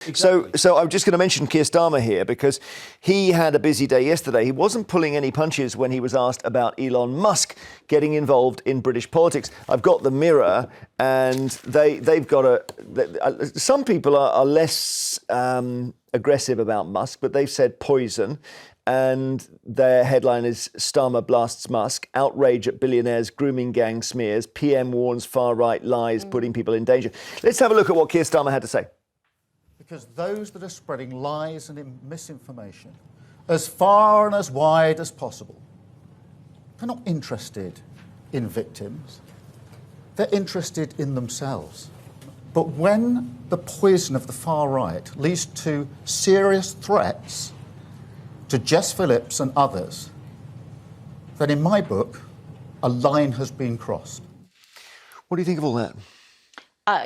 Exactly. So I'm just going to mention Keir Starmer here because he had a busy day yesterday. He wasn't pulling any punches when he was asked about Elon Musk getting involved in British politics. I've got the Mirror, and they've got some people are less aggressive about Musk, but they've said poison. And their headline is Starmer blasts Musk, outrage at billionaires, grooming gang smears, PM warns far-right lies, putting people in danger. Let's have a look at what Keir Starmer had to say. Because those that are spreading lies and misinformation as far and as wide as possible, they're not interested in victims. They're interested in themselves. But when the poison of the far right leads to serious threats to Jess Phillips and others, then in my book, a line has been crossed. What do you think of all that?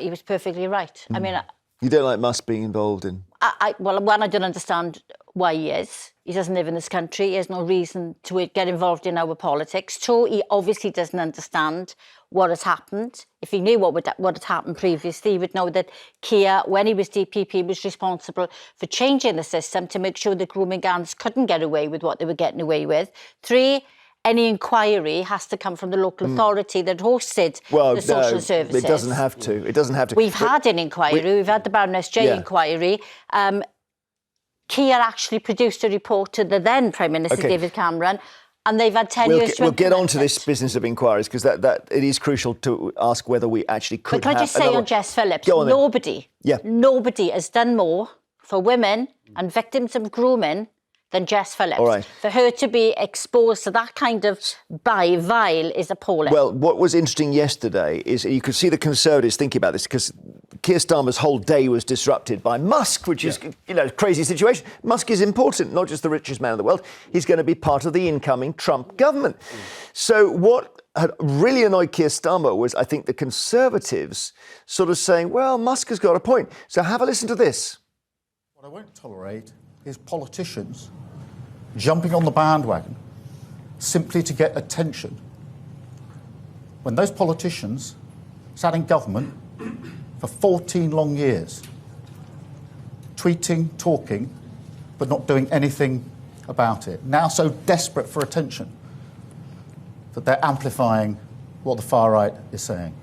He was perfectly right. I mean, you don't like Musk being involved in... Well, one, I don't understand why he is. He doesn't live in this country. He has no reason to get involved in our politics. Two, he obviously doesn't understand what has happened. If he knew what had happened previously, he would know that Keir, when he was DPP, was responsible for changing the system to make sure that grooming gangs couldn't get away with what they were getting away with. Three, any inquiry has to come from the local authority that hosted the social services. It doesn't have to. It doesn't have to. We've had an inquiry. We've had the Baroness J inquiry. Keir actually produced a report to the then Prime Minister David Cameron, and they've had 10 years to We'll get on to this business of inquiries, because that it is crucial to ask whether we actually could have... But can I just say on Jess Phillips, nobody has done more for women and victims of grooming than Jess Phillips. All right. For her to be exposed to that kind of vile is appalling. Well, what was interesting yesterday is you could see the Conservatives thinking about this, because Keir Starmer's whole day was disrupted by Musk, which is, a crazy situation. Musk is important, not just the richest man in the world. He's going to be part of the incoming Trump government. So what had really annoyed Keir Starmer was, I think, the Conservatives sort of saying, well, Musk has got a point. So have a listen to this. What I won't tolerate is politicians jumping on the bandwagon simply to get attention, when those politicians sat in government for 14 long years, tweeting, talking, but not doing anything about it. Now so desperate for attention that they're amplifying what the far right is saying.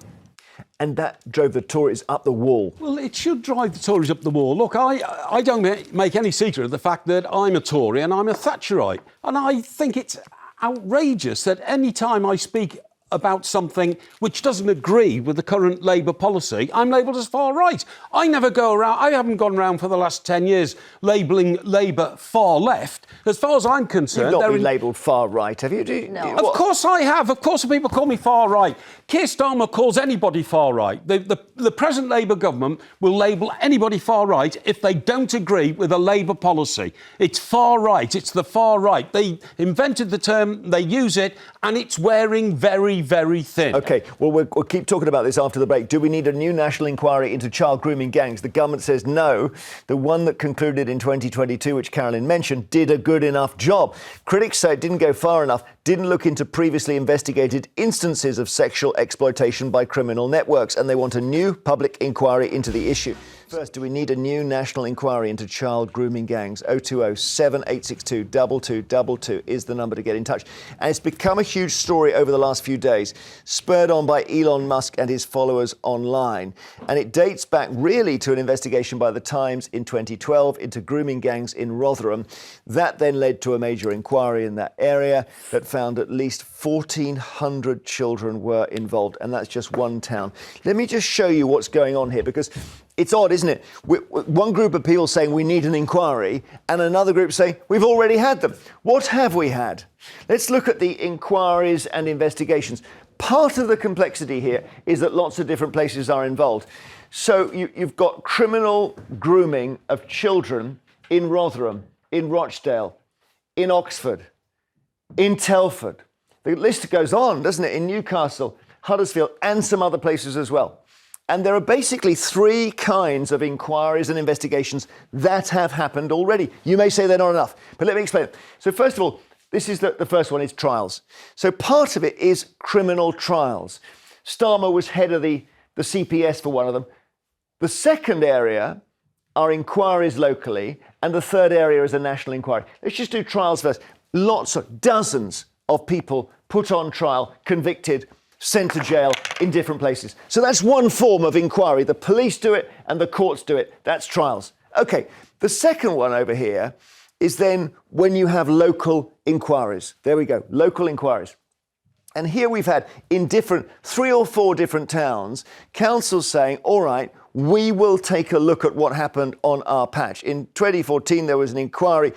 And that drove the Tories up the wall. Well, it should drive the Tories up the wall. Look, I don't make any secret of the fact that I'm a Tory and I'm a Thatcherite. And I think it's outrageous that any time I speak about something which doesn't agree with the current Labour policy, I'm labelled as far right. I haven't gone around for the last 10 years labelling Labour far left. As far as I'm concerned... You've not been labelled far right, have you? No. Of course I have. Of course people call me far right. Keir Starmer calls anybody far right. The present Labour government will label anybody far right if they don't agree with a Labour policy. It's far right. It's the far right. They invented the term, they use it, and it's wearing very, very thin. OK, well, we'll keep talking about this after the break. Do we need a new national inquiry into child grooming gangs? The government says no. The one that concluded in 2022, which Carolyn mentioned, did a good enough job. Critics say it didn't go far enough, didn't look into previously investigated instances of sexual exploitation by criminal networks, and they want a new public inquiry into the issue. First, do we need a new national inquiry into child grooming gangs? 020 7862 2222 is the number to get in touch. And it's become a huge story over the last few days, spurred on by Elon Musk and his followers online. And it dates back really to an investigation by the Times in 2012 into grooming gangs in Rotherham. That then led to a major inquiry in that area that found at least 1,400 children were involved. And that's just one town. Let me just show you what's going on here, because it's odd, isn't it? One group of people saying we need an inquiry and another group saying we've already had them. What have we had? Let's look at the inquiries and investigations. Part of the complexity here is that lots of different places are involved. So you've got criminal grooming of children in Rotherham, in Rochdale, in Oxford, in Telford. The list goes on, doesn't it? In Newcastle, Huddersfield, and some other places as well. And there are basically three kinds of inquiries and investigations that have happened already. You may say they're not enough, but let me explain. So first of all, this is the first one is trials. So part of it is criminal trials. Starmer was head of the CPS for one of them. The second area are inquiries locally, and the third area is a national inquiry. Let's just do trials first. Dozens of people put on trial, convicted, sent to jail in different places. So that's one form of inquiry. The police do it and the courts do it. That's trials. OK, the second one over here is then when you have local inquiries. There we go, local inquiries. And here we've had in 3 or 4 different towns, councils saying, all right, we will take a look at what happened on our patch. In 2014, there was an inquiry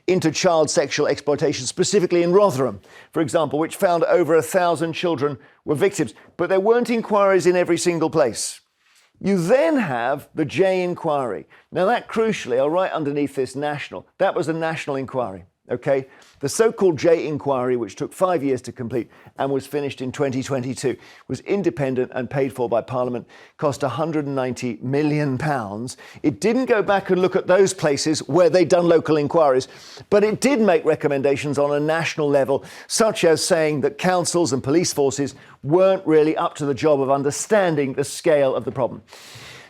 into child sexual exploitation, specifically in Rotherham, for example, which found over 1,000 children were victims. But there weren't inquiries in every single place. You then have the J inquiry. Now that crucially, right underneath this national, that was a national inquiry. OK, the so-called J inquiry, which took 5 years to complete and was finished in 2022, was independent and paid for by Parliament, cost £190 million. It didn't go back and look at those places where they'd done local inquiries, but it did make recommendations on a national level, such as saying that councils and police forces weren't really up to the job of understanding the scale of the problem.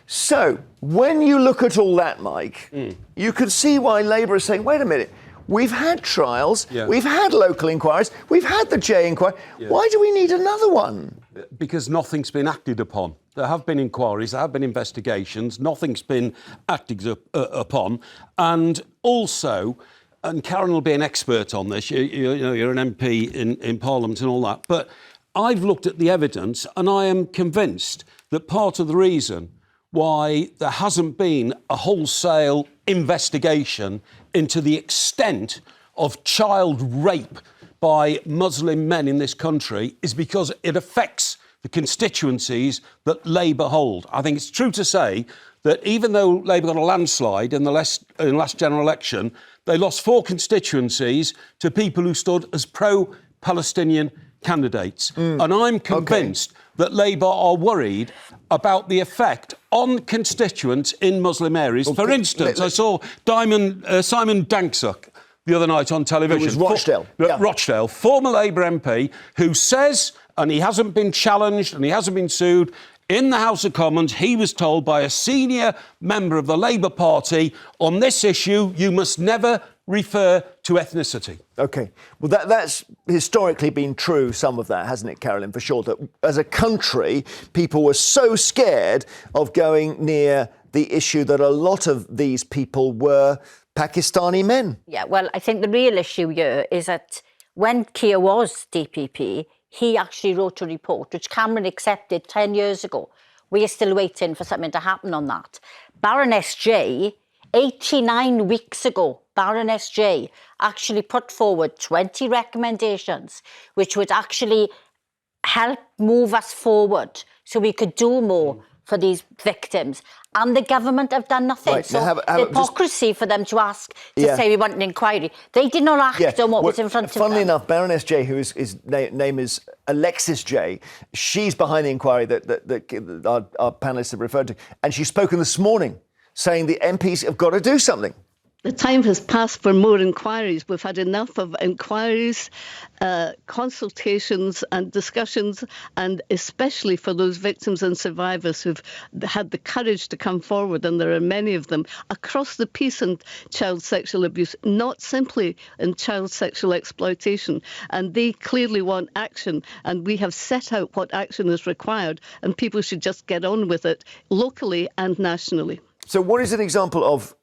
So when you look at all that, Mike, you can see why Labour is saying, wait a minute, we've had trials, we've had local inquiries, we've had the J inquiry. Why do we need another one? Because nothing's been acted upon. There have been inquiries, there have been investigations, nothing's been acted upon. And also, and Karen will be an expert on this, you know, you're an MP in Parliament and all that, but I've looked at the evidence and I am convinced that part of the reason why there hasn't been a wholesale investigation into the extent of child rape by Muslim men in this country is because it affects the constituencies that Labour hold. I think it's true to say that even though Labour got a landslide in the last general election, they lost 4 constituencies to people who stood as pro-Palestinian candidates. And I'm convinced that Labour are worried about the effect on constituents in Muslim areas. For instance, I saw Simon Danczuk the other night on television. It was Rochdale. Rochdale, former Labour MP, who says, and he hasn't been challenged and he hasn't been sued, in the House of Commons, he was told by a senior member of the Labour Party, on this issue, you must never refer to ethnicity. OK. Well, that's historically been true, some of that, hasn't it, Carolyn, for sure, that as a country, people were so scared of going near the issue that a lot of these people were Pakistani men. Yeah, well, I think the real issue here is that when Keir was DPP, he actually wrote a report, which Cameron accepted 10 years ago. We are still waiting for something to happen on that. Baroness J, 89 weeks ago, Baroness J actually put forward 20 recommendations, which would actually help move us forward so we could do more for these victims. And the government have done nothing. Right, so the hypocrisy for them to ask to say we want an inquiry. They did not act on what was in front of them. Funnily enough, Baroness J, whose name is Alexis J, she's behind the inquiry that our panellists have referred to. And she's spoken this morning saying the MPs have got to do something. The time has passed for more inquiries. We've had enough of inquiries, consultations and discussions, and especially for those victims and survivors who've had the courage to come forward, and there are many of them, across the piece in child sexual abuse, not simply in child sexual exploitation. And they clearly want action, and we have set out what action is required, and people should just get on with it locally and nationally. So what is an example of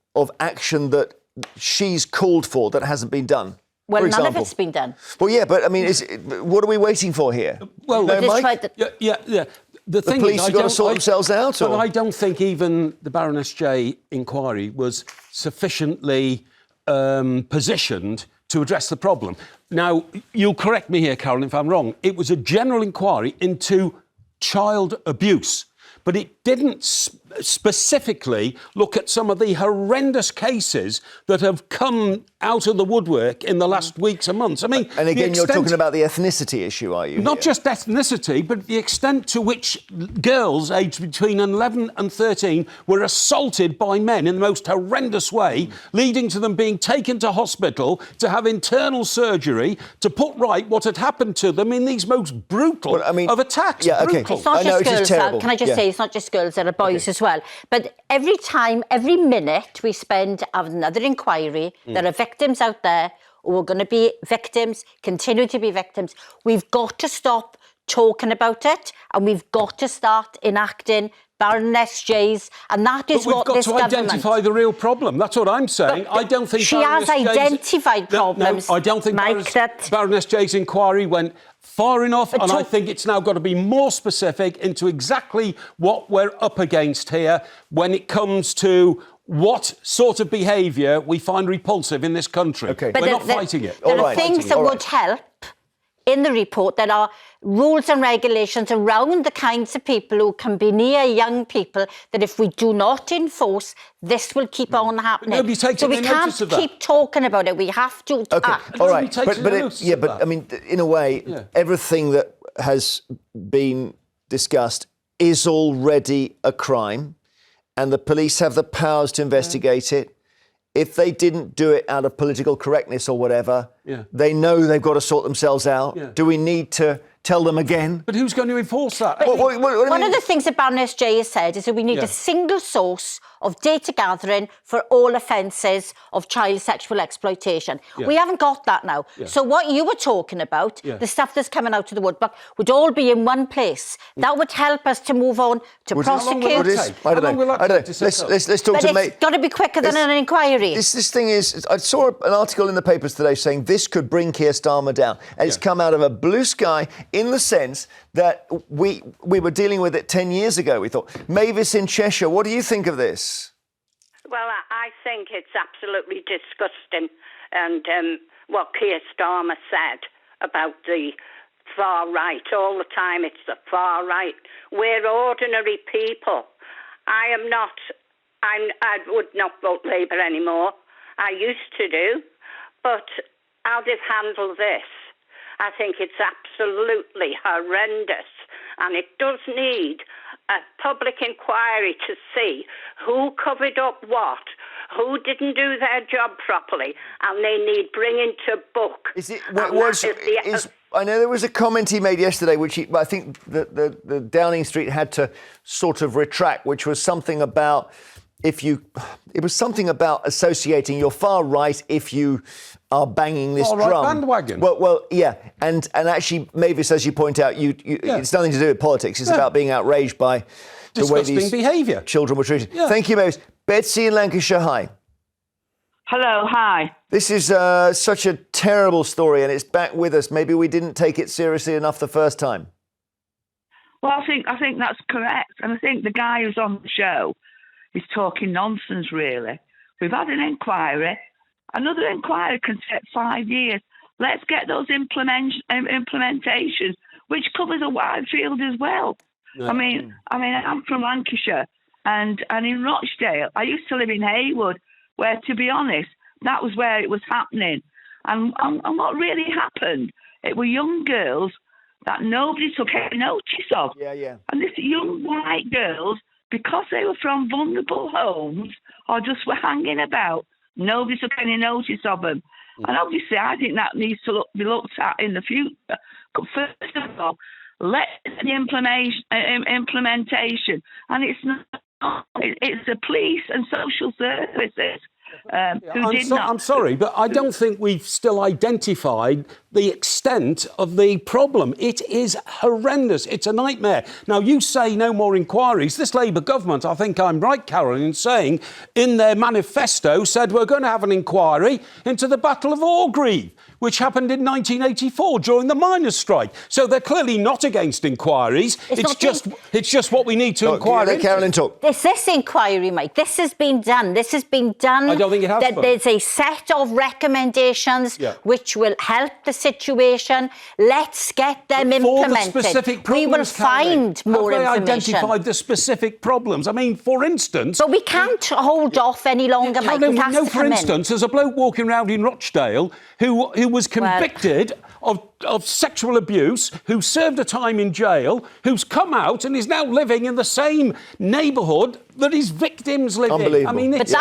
action that she's called for that hasn't been done? Well, none of it's been done. Well, yeah, but I mean, what are we waiting for here? Well, Mike? The thing police is, have got to sort themselves out. But I don't think even the Baroness J inquiry was sufficiently positioned to address the problem. Now, you'll correct me here, Carolyn, if I'm wrong. It was a general inquiry into child abuse. But it didn't specifically look at some of the horrendous cases that have come out of the woodwork in the last weeks and months. I mean, and again, you're talking about the ethnicity issue, are you? Not just ethnicity, but the extent to which girls aged between 11 and 13 were assaulted by men in the most horrendous way, leading to them being taken to hospital to have internal surgery to put right what had happened to them in these most brutal of attacks. Yeah, OK. It's not just girls. Can I just say, it's not just girls, there are boys as as well. But every time, every minute we spend having another inquiry, there are victims out there who are going to be victims, continue to be victims. We've got to stop talking about it, and we've got to start enacting Baroness J's, and that is what this government... We've got to identify the real problem. That's what I'm saying. I don't think she has identified problems. No, I don't think Baroness J's inquiry went far enough, and I think it's now got to be more specific into exactly what we're up against here when it comes to what sort of behaviour we find repulsive in this country. Okay. But we're not fighting it. There are things that would help in the report. There are rules and regulations around the kinds of people who can be near young people that if we do not enforce, this will keep on happening. Nobody takes any notice of that. So we can't keep talking about it. We have to act. All right. But I mean, in a way, everything that has been discussed is already a crime, and the police have the powers to investigate it. If they didn't do it out of political correctness or whatever, they know they've got to sort themselves out. Yeah. Do we need to tell them again? But who's going to enforce that? One of the things that Baroness J has said is that we need a single source of data gathering for all offences of child sexual exploitation. We haven't got that now. So what you were talking about, the stuff that's coming out of the woodwork, would all be in one place. That would help us to move on to prosecute. I don't know. Let's talk to it's got to be quicker than an inquiry. This thing is, I saw an article in the papers today saying this could bring Keir Starmer down. And it's come out of a blue sky in the sense that we were dealing with it 10 years ago, we thought. Mavis in Cheshire, what do you think of this? Well, I think it's absolutely disgusting. And what Keir Starmer said about the far right, all the time it's the far right. We're ordinary people. I would not vote Labour anymore. I used to do. But how they've handled this, I think it's absolutely horrendous, and it does need a public inquiry to see who covered up what, who didn't do their job properly, and they need bringing to book. I know there was a comment he made yesterday, which I think the Downing Street had to sort of retract, which was something about it was something about associating your far right if you are banging this drum. Right bandwagon. Well, yeah, and actually, Mavis, as you point out, it's nothing to do with politics. It's about being outraged by the way these behaviour children were treated. Yeah. Thank you, Mavis. Betsy in Lancashire, hi. Hello, hi. This is such a terrible story, and it's back with us. Maybe we didn't take it seriously enough the first time. Well, I think that's correct, and I think the guy who's on the show is talking nonsense, really. We've had an inquiry. Another inquiry can take 5 years. Let's get those implementations, which covers a wide field as well. I mean, I'm from Lancashire, and in Rochdale, I used to live in Haywood, where, to be honest, that was where it was happening. And what really happened, it were young girls that nobody took any notice of. Yeah. And these young white girls, because they were from vulnerable homes or just were hanging about, nobody took any notice of them. And obviously, I think that needs to be looked at in the future. First of all, let the implementation, and it's the police and social services. I'm sorry, but I don't think we've still identified the extent of the problem. It is horrendous. It's a nightmare. Now, you say no more inquiries. This Labour government, I think I'm right, Carolyn, in saying in their manifesto said we're going to have an inquiry into the Battle of Orgreave, which happened in 1984 during the miners' strike. So they're clearly not against inquiries. It's just what we need to inquire into. Let Carolyn talk. This inquiry, Mike, this has been done. I don't think it has been. There's a set of recommendations which will help the situation. Let's get them implemented. The specific problems, we will find more information. Have they identified the specific problems? I mean, for instance... But we can't hold off any longer, Mike. Carolyn, we know, for instance, there's a bloke walking around in Rochdale who was convicted of sexual abuse, who served a time in jail, who's come out and is now living in the same neighbourhood that his victims live in. I mean, this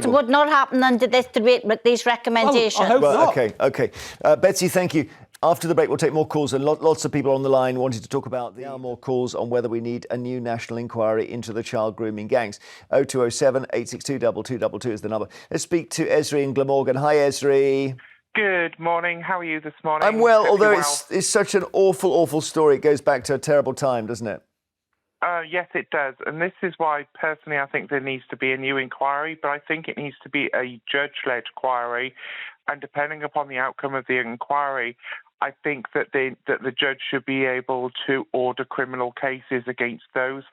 would not happen under these recommendations. Well, I hope not. OK. Betsy, thank you. After the break, we'll take more calls, and lots of people on the line wanting to talk about more calls on whether we need a new national inquiry into the child grooming gangs. 0207 862 2222 is the number. Let's speak to Esri in Glamorgan. Hi, Esri. Good morning. How are you this morning? I'm well, Hope although you're well. it's such an awful story. It goes back to a terrible time, doesn't it? Yes, it does. And this is why, personally, I think there needs to be a new inquiry, but I think it needs to be a judge-led inquiry. And depending upon the outcome of the inquiry, I think that the judge should be able to order criminal cases against those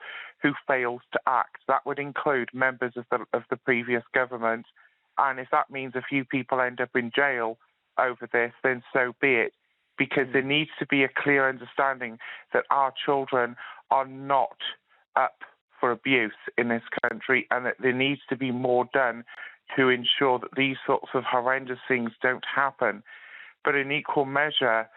who failed to act. That would include members of the previous government. And if that means a few people end up in jail over this, then so be it. Because there needs to be a clear understanding that our children are not up for abuse in this country, and that there needs to be more done to ensure that these sorts of horrendous things don't happen. But in equal measure,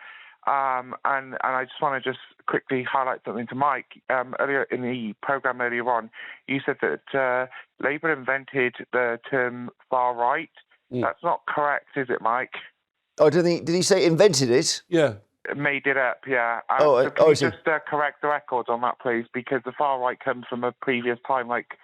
and I just want to just quickly highlight something to Mike. Earlier in the programme earlier on, you said that Labour invented the term far right. That's not correct, is it, Mike? Oh, did he say invented it? Yeah. Made it up, yeah. So can you just correct the records on that, please? Because the far right comes from a previous time, like,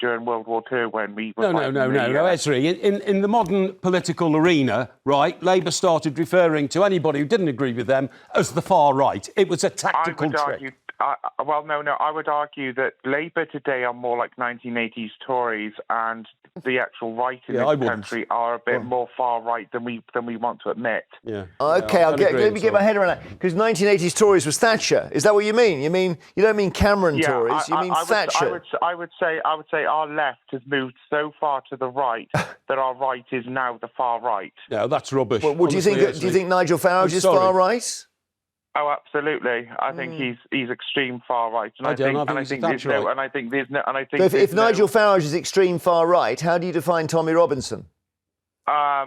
during World War II when we were... No, Esri. In the modern political arena, right, Labour started referring to anybody who didn't agree with them as the far right. It was a tactical trick. I would argue that Labour today are more like 1980s Tories, and the actual right in this country are a bit more far right than we want to admit. Yeah. Okay, let me get my head around that. Because 1980s Tories was Thatcher. Is that what you mean? You don't mean Cameron Tories. You mean Thatcher. I would say our left has moved so far to the right that our right is now the far right. No, that's rubbish. Well, do you think Nigel Farage is far right? Oh, absolutely. I think he's extreme far right. And I think if Nigel Farage is extreme far right, how do you define Tommy Robinson? I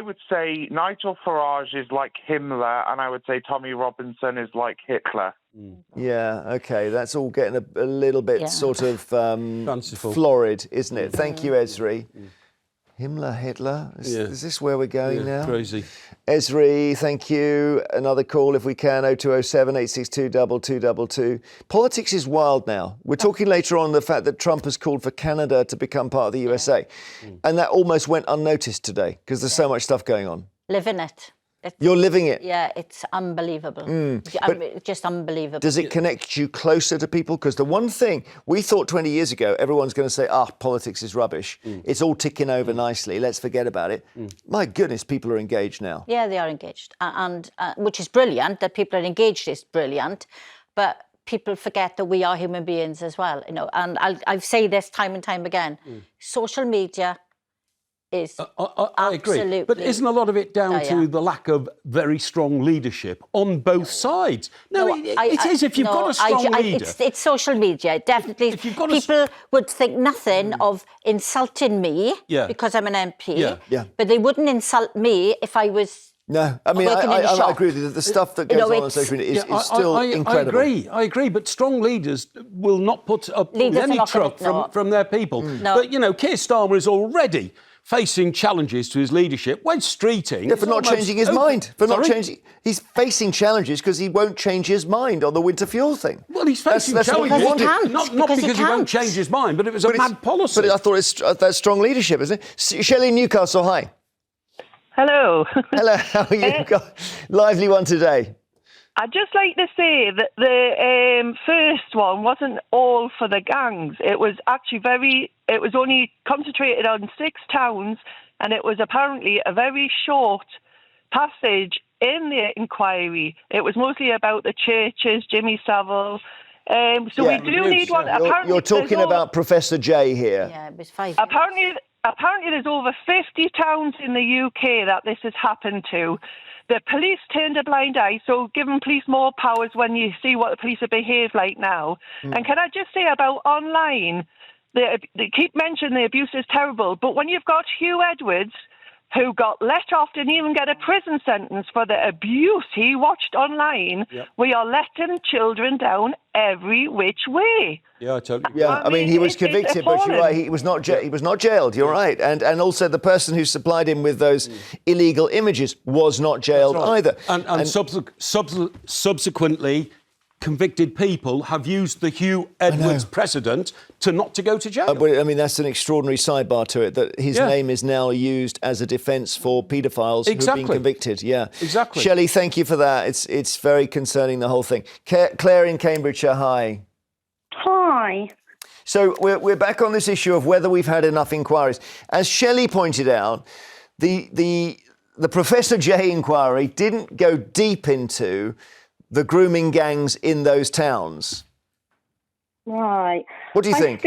would say Nigel Farage is like Himmler, and I would say Tommy Robinson is like Hitler. Yeah, okay. That's all getting a little bit sort of florid, isn't it? Thank you, Esri. Himmler, Hitler? Is this where we're going now? Crazy. Esri, thank you. Another call if we can, 0207 862 2222. Politics is wild now. We're talking later on the fact that Trump has called for Canada to become part of the USA. And that almost went unnoticed today because there's so much stuff going on. Living it. You're living it? Yeah, it's unbelievable. Just unbelievable. Does it connect you closer to people? Because the one thing we thought 20 years ago, everyone's going to say, politics is rubbish. It's all ticking over nicely. Let's forget about it. My goodness, people are engaged now. Yeah, they are engaged. And which is brilliant. That people are engaged is brilliant. But people forget that we are human beings as well. And I've said this time and time again. Social media is I agree. But isn't a lot of it down to the lack of very strong leadership on both sides? It is if you've got a strong leader. It's social media, definitely. People would think nothing of insulting me because I'm an MP, but they wouldn't insult me if I was... No, I mean, I agree with you. The stuff that goes on social media is still incredible. I agree, but strong leaders will not put up any truck from their people. But, Keir Starmer is already facing challenges to his leadership. When streeting... for not changing his mind. He's facing challenges because he won't change his mind on the winter fuel thing. Well, he's facing challenges. Not because he won't change his mind, but it was a mad policy. But I thought that's strong leadership, isn't it? Shelley in Newcastle, hi. Hello. Hello, how are you? Lively one today. I'd just like to say that the first one wasn't all for the gangs. It was actually it was only concentrated on 6 towns, and it was apparently a very short passage in the inquiry. It was mostly about the churches, Jimmy Savile. We do need one. You're talking about Professor J here. Yeah, it was 5 Apparently there's over 50 towns in the UK that this has happened to. The police turned a blind eye, so giving police more powers when you see what the police have behaved like now. And can I just say about online, they keep mentioning the abuse is terrible, but when you've got Hugh Edwards who got let off, didn't even get a prison sentence for the abuse he watched online. Yep. We are letting children down every which way. Yeah, I totally. Yeah, I mean, he was convicted, but you're right. He was not. He was not jailed. You're right, and also the person who supplied him with those illegal images was not jailed either. And subsequently, convicted people have used the Hugh Edwards precedent to not to go to jail. But, I mean, that's an extraordinary sidebar to it, that his name is now used as a defence for paedophiles who've been convicted. Yeah, exactly. Shelley, thank you for that. It's very concerning, the whole thing. Claire in Cambridgeshire, hi. Hi. So we're back on this issue of whether we've had enough inquiries. As Shelley pointed out, the Professor J inquiry didn't go deep into the grooming gangs in those towns. Right. What do you think?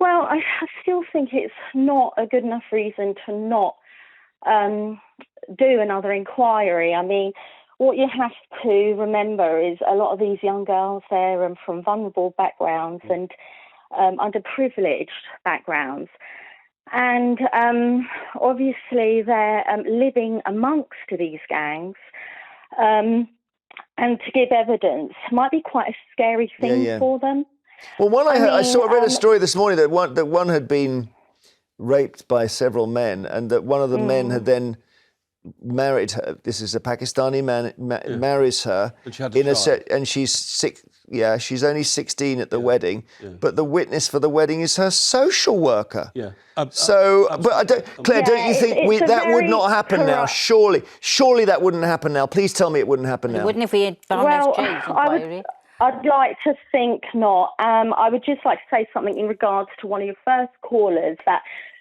Well, I still think it's not a good enough reason to not do another inquiry. I mean, what you have to remember is a lot of these young girls there are from vulnerable backgrounds and underprivileged backgrounds. And obviously they're living amongst these gangs. And to give evidence might be quite a scary thing for them. Well, I read a story this morning that one had been raped by several men, and that one of the men had then married her. This is a Pakistani man marries her, and she had a child. And she's six. Yeah, she's only 16 at the wedding, but the witness for the wedding is her social worker. Yeah. Claire, don't you think that would not happen now? Surely that wouldn't happen now. Please tell me it wouldn't happen now. It wouldn't if we had Barney's inquiry. I'd like to think not. I would just like to say something in regards to one of your first callers, that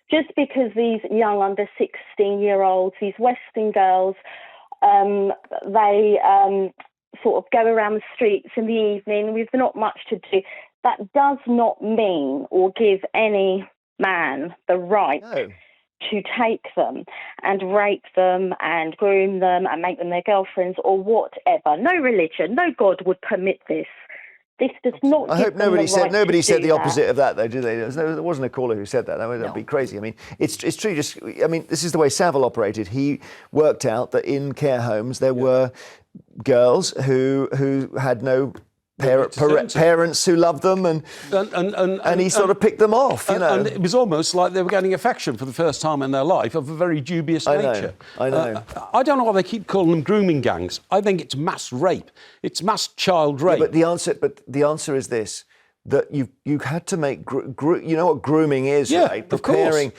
just because these young under 16-year-olds, these Western girls, they sort of go around the streets in the evening with not much to do, that does not mean or give any man the right to take them and rape them and groom them and make them their girlfriends or whatever. No religion, no God would permit this. This does not. I hope nobody said the opposite of that, though, did they? There wasn't a caller who said that. That would be crazy. I mean, it's true. This is the way Savile operated. He worked out that in care homes there were girls who had no parents who loved them, and he sort of picked them off, you know. And it was almost like they were getting affection for the first time in their life of a very dubious nature. I know. I don't know why they keep calling them grooming gangs. I think it's mass rape. It's mass child rape. Yeah, but the answer is this: that you had to make you know what grooming is, right? Preparing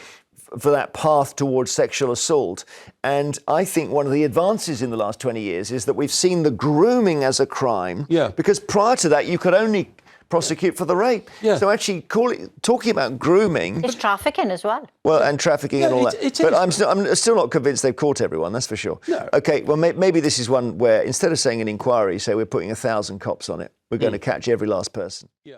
for that path towards sexual assault. And I think one of the advances in the last 20 years is that we've seen the grooming as a crime. Yeah. Because prior to that, you could only prosecute for the rape. Yeah. So actually talking about grooming... It's trafficking as well. Well, and trafficking and all that. But I'm still not convinced they've caught everyone, that's for sure. No. OK, well, maybe this is one where instead of saying an inquiry, say we're putting 1,000 cops on it, we're going to catch every last person. Yeah.